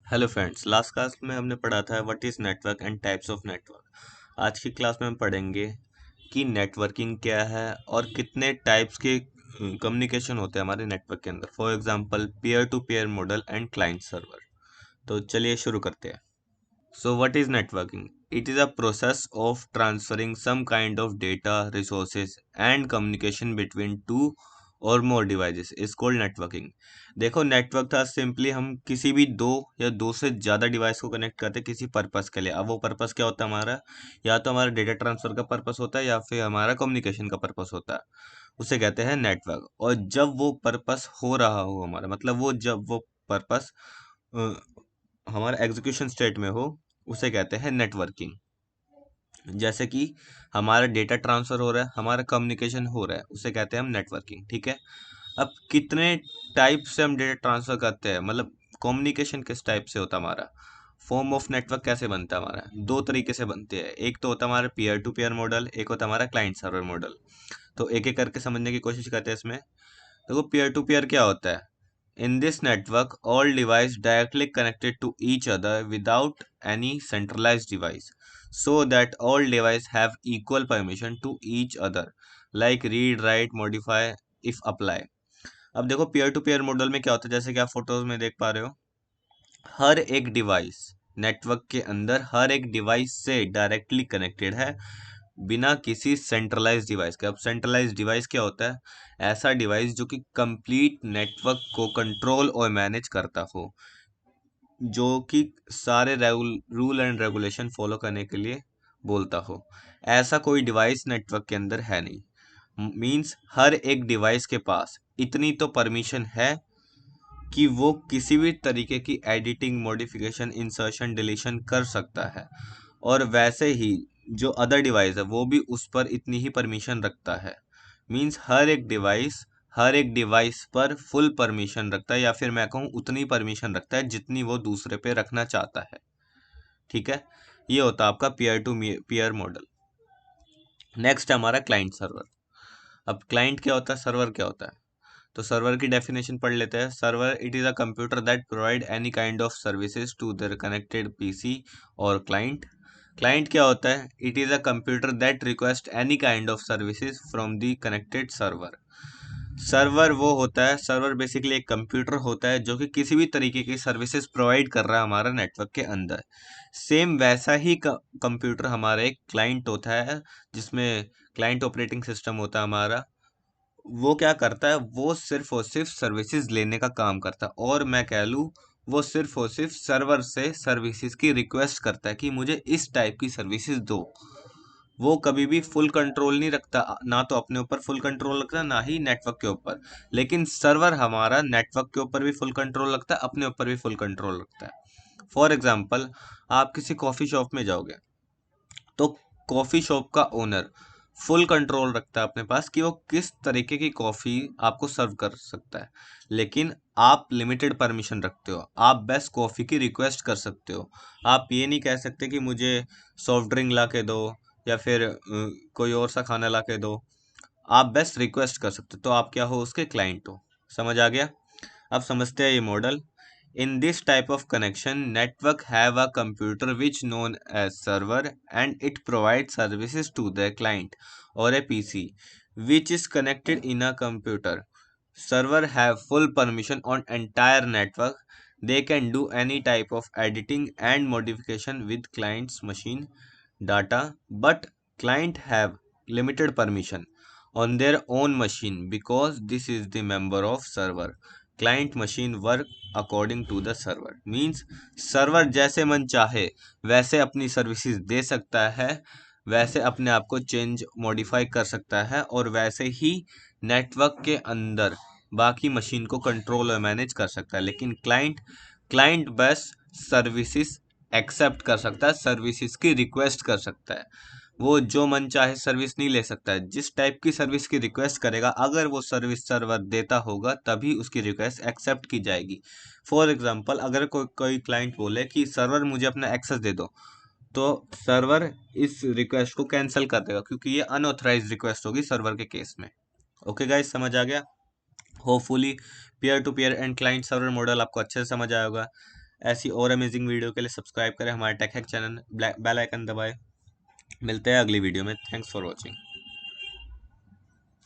Hello friends, last class में हमने पढ़ा था what is network and types of network. आज की क्लास में हम पढ़ेंगे कि नेटवर्किंग क्या है और कितने टाइप्स के कम्युनिकेशन होते हैं हमारे नेटवर्क के अंदर। For example peer to peer model and client server. तो चलिए शुरू करते हैं। So what is networking? It is a process of transferring some kind of data, resources and communication between two और मोर डिवाइसेस इज कॉल्ड नेटवर्किंग। देखो, network था simply हम किसी भी दो या दो से ज़्यादा डिवाइस को कनेक्ट करते हैं किसी पर्पस के लिए। अब वो पर्पस क्या होता है हमारा, या तो हमारा डेटा ट्रांसफर का पर्पस होता है या फिर हमारा कम्युनिकेशन का पर्पस होता है। उसे कहते हैं नेटवर्क। और जब वो पर्पस हो रहा हो हमारा, मतलब वो जब वो पर्पस हमारा एग्जीक्यूशन स्टेट में हो, उसे कहते हैं नेटवर्किंग। जैसे कि हमारा डेटा ट्रांसफर हो रहा है, हमारा कम्युनिकेशन हो रहा है, उसे कहते हैं हम नेटवर्किंग। ठीक है। अब कितने टाइप से हम डेटा ट्रांसफर करते हैं, मतलब कम्युनिकेशन किस टाइप से होता है हमारा, फॉर्म ऑफ नेटवर्क कैसे बनता है हमारा, दो तरीके से बनते हैं। एक तो होता है हमारा पीयर टू पीयर मॉडल, एक होता है हमारा क्लाइंट सर्वर मॉडल। तो एक एक करके समझने की कोशिश करते हैं इसमें। देखो, पीयर टू पीयर क्या होता है। In this network, all devices directly connected to each other without any centralized device, so that all devices have equal permission to each other, like read, write, modify, if apply. अब देखो, peer to peer model में क्या होता है, जैसे कि आप photos में देख पा रहे हो, हर एक डिवाइस नेटवर्क के अंदर हर एक डिवाइस से डायरेक्टली कनेक्टेड है, बिना किसी सेंट्रलाइज डिवाइस के। अब सेंट्रलाइज डिवाइस क्या होता है, ऐसा डिवाइस जो कि कंप्लीट नेटवर्क को कंट्रोल और मैनेज करता हो, जो कि सारे रूल एंड रेगुलेशन फॉलो करने के लिए बोलता हो। ऐसा कोई डिवाइस नेटवर्क के अंदर है नहीं। मींस हर एक डिवाइस के पास इतनी तो परमिशन है कि वो किसी भी तरीके की एडिटिंग, मॉडिफिकेशन, इंसर्शन, डिलीशन कर सकता है। और वैसे ही जो अदर डिवाइस है वो भी उस पर इतनी ही परमिशन रखता है। मींस हर एक डिवाइस पर फुल परमिशन रखता है, या फिर मैं कहूँ उतनी परमिशन रखता है जितनी वो दूसरे पे रखना चाहता है। ठीक है। ये होता है आपका peer to peer model. Next है हमारा क्लाइंट सर्वर। अब क्लाइंट क्या होता है, सर्वर क्या होता है। तो सर्वर की डेफिनेशन पढ़ लेते हैं। Server, it is a computer that provide any kind of services to their connected PC और क्लाइंट। क्लाइंट क्या होता है, it is a computer that request any kind of services from the connected server. Server वो होता है, server basically एक computer होता है जो कि किसी भी तरीके की सर्विसेज प्रोवाइड कर रहा है हमारा नेटवर्क के अंदर। सेम वैसा ही कंप्यूटर हमारा एक क्लाइंट होता है, जिसमें क्लाइंट ऑपरेटिंग सिस्टम होता है हमारा। वो क्या करता है, वो सिर्फ और सिर्फ सर्विसेज लेने का काम करता है, और मैं कह लूँ वो सिर्फ और सिर्फ सर्वर से सर्विसेज की रिक्वेस्ट करता है कि मुझे इस टाइप की सर्विसेज दो। वो कभी भी फुल कंट्रोल नहीं रखता, ना तो अपने ऊपर फुल कंट्रोल रखता ना ही नेटवर्क के ऊपर। लेकिन सर्वर हमारा नेटवर्क के ऊपर भी फुल कंट्रोल रखता है, अपने ऊपर भी फुल कंट्रोल रखता है। फॉर एग्जाम्पल, आप किसी कॉफ़ी शॉप में जाओगे तो कॉफ़ी शॉप का ओनर फुल कंट्रोल रखता है अपने पास कि वो किस तरीके की कॉफ़ी आपको सर्व कर सकता है। लेकिन आप लिमिटेड परमिशन रखते हो, आप बेस्ट कॉफ़ी की रिक्वेस्ट कर सकते हो। आप ये नहीं कह सकते कि मुझे सॉफ्ट ड्रिंक ला के दो, या फिर कोई और सा खाना ला के दो। आप बेस्ट रिक्वेस्ट कर सकते हो, तो आप क्या हो, उसके क्लाइंट हो। समझ आ गया। अब समझते हैं ये model. In this type of connection, network have a computer which known as server, and it provides services to the client or a PC which is connected in a computer. Server have full permission on entire network. They can do any type of editing and modification with client's machine data, but client have limited permission on their own machine because this is the member of server. Client machine work according to the server. Means server जैसे मन चाहे वैसे अपनी services दे सकता है, वैसे अपने आप को चेंज मॉडिफाई कर सकता है, और वैसे ही नेटवर्क के अंदर बाकी मशीन को कंट्रोल और मैनेज कर सकता है। लेकिन क्लाइंट क्लाइंट बस सर्विसेज एक्सेप्ट कर सकता है, सर्विसेज की रिक्वेस्ट कर सकता है। वो जो मन चाहे सर्विस नहीं ले सकता है। जिस टाइप की सर्विस की रिक्वेस्ट करेगा, अगर वो सर्विस सर्वर देता होगा तभी उसकी रिक्वेस्ट एक्सेप्ट की जाएगी। फॉर एग्जांपल, अगर कोई क्लाइंट बोले कि सर्वर मुझे अपना एक्सेस दे दो, तो सर्वर इस रिक्वेस्ट को कैंसिल कर देगा, क्योंकि ये अनऑथराइज रिक्वेस्ट होगी सर्वर के केस में। ओके गाइस, समझ आ गया। Hopefully peer to peer and client server model आपको अच्छे से समझ आया होगा। ऐसी और अमेजिंग वीडियो के लिए सब्सक्राइब करें हमारे tech hack channel, bell icon दबाएं। मिलते हैं अगली वीडियो में। Thanks for watching.